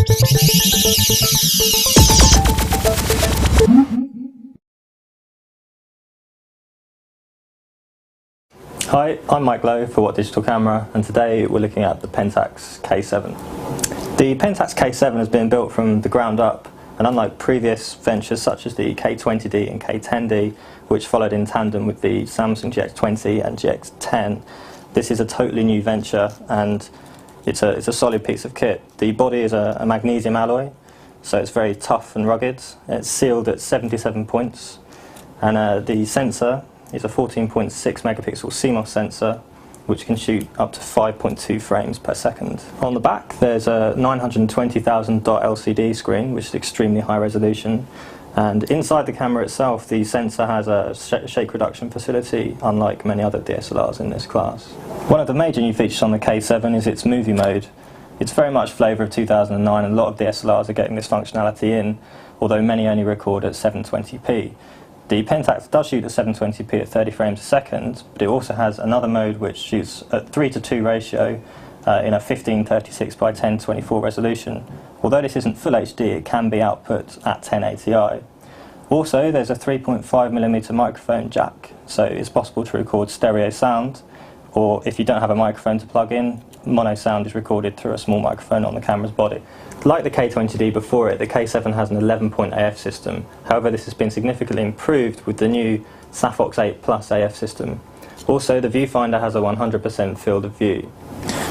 Hi, I'm Mike Lowe for What Digital Camera, and today we're looking at the Pentax K7. The Pentax K7 has been built from the ground up, and unlike previous ventures such as the K20D and K10D, which followed in tandem with the Samsung GX20 and GX10, this is a totally new venture, and it's a solid piece of kit. The body is a magnesium alloy, so it's very tough and rugged. It's sealed at 77 points, and the sensor is a 14.6 megapixel CMOS sensor, which can shoot up to 5.2 frames per second. On the back there's a 920,000 dot LCD screen, which is extremely high resolution, and inside the camera itself the sensor has a shake reduction facility, unlike many other DSLRs in this class. One of the major new features on the K7 is its movie mode. It's very much flavour of 2009, and a lot of DSLRs are getting this functionality in, although many only record at 720p. The Pentax does shoot at 720p at 30 frames a second, but it also has another mode which shoots at 3:2 ratio in a 1536 by 1024 resolution. Although this isn't full HD, it can be output at 1080i. Also, there's a 3.5mm microphone jack, so it's possible to record stereo sound, or if you don't have a microphone to plug in, mono sound is recorded through a small microphone on the camera's body. Like the K20D before it, the K7 has an 11-point AF system. However, this has been significantly improved with the new Saphox 8 Plus AF system. Also, the viewfinder has a 100% field of view.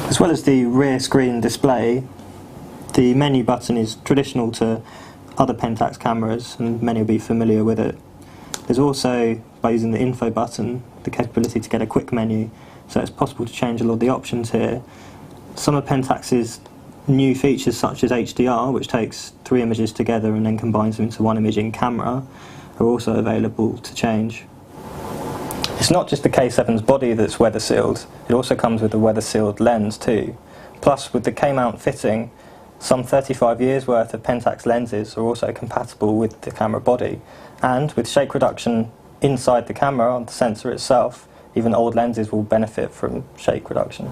As well as the rear screen display, the menu button is traditional to other Pentax cameras, and many will be familiar with it. There's also, by using the info button, the capability to get a quick menu, so it's possible to change a lot of the options here. Some of Pentax's new features, such as HDR, which takes 3 images together and then combines them into one image in camera, are also available to change. It's not just the K7's body that's weather sealed, it also comes with a weather sealed lens too. Plus, with the K-mount fitting, some 35 years worth of Pentax lenses are also compatible with the camera body, and with shake reduction inside the camera on the sensor itself, even old lenses will benefit from shake reduction.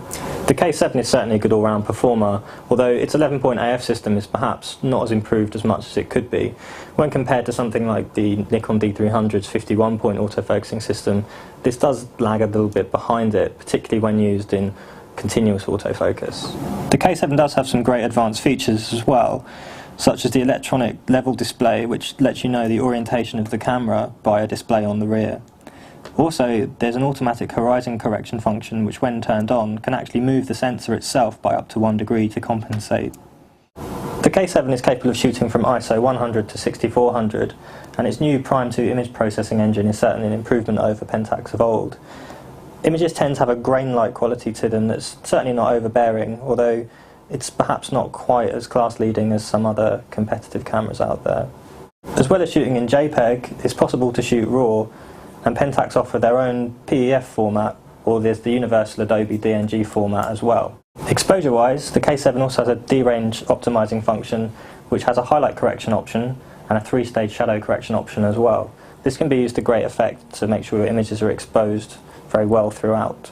The K7 is certainly a good all-round performer, although its 11-point AF system is perhaps not as improved as much as it could be. When compared to something like the Nikon D300's 51-point autofocusing system, this does lag a little bit behind it, particularly when used in continuous autofocus. The K7 does have some great advanced features as well, such as the electronic level display, which lets you know the orientation of the camera by a display on the rear. Also, there's an automatic horizon correction function which, when turned on, can actually move the sensor itself by up to 1 degree to compensate. The K7 is capable of shooting from ISO 100 to 6400, and its new Prime 2 image processing engine is certainly an improvement over Pentax of old. Images tend to have a grain-like quality to them that's certainly not overbearing, although it's perhaps not quite as class-leading as some other competitive cameras out there. As well as shooting in JPEG, it's possible to shoot RAW, and Pentax offer their own PEF format, or there's the universal Adobe DNG format as well. Exposure-wise, the K7 also has a D-range optimizing function, which has a highlight correction option and a 3-stage shadow correction option as well. This can be used to great effect to make sure your images are exposed very well throughout.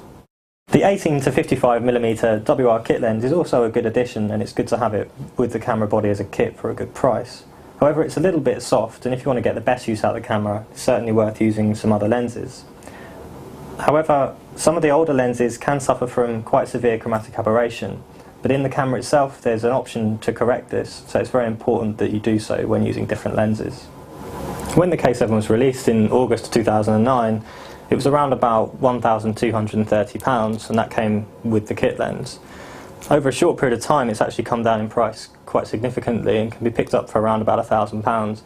The 18 to 55mm WR kit lens is also a good addition, and it's good to have it with the camera body as a kit for a good price. However, it's a little bit soft, and if you want to get the best use out of the camera, it's certainly worth using some other lenses. However, some of the older lenses can suffer from quite severe chromatic aberration, but in the camera itself there's an option to correct this, so it's very important that you do so when using different lenses. When the K7 was released in August 2009, it was around about £1,230, and that came with the kit lens. Over a short period of time, it's actually come down in price quite significantly and can be picked up for around about £1,000.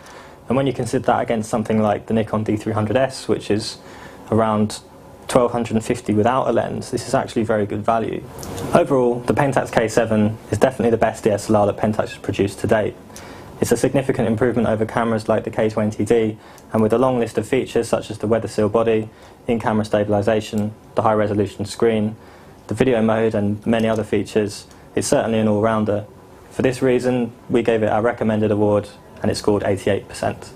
And when you consider that against something like the Nikon D300S, which is around £1,250 without a lens, this is actually very good value. Overall, the Pentax K7 is definitely the best DSLR that Pentax has produced to date. It's a significant improvement over cameras like the K20D, and with a long list of features such as the weather seal body, in-camera stabilisation, the high-resolution screen, the video mode and many other features, it's certainly an all-rounder. For this reason, we gave it our recommended award, and it scored 88%.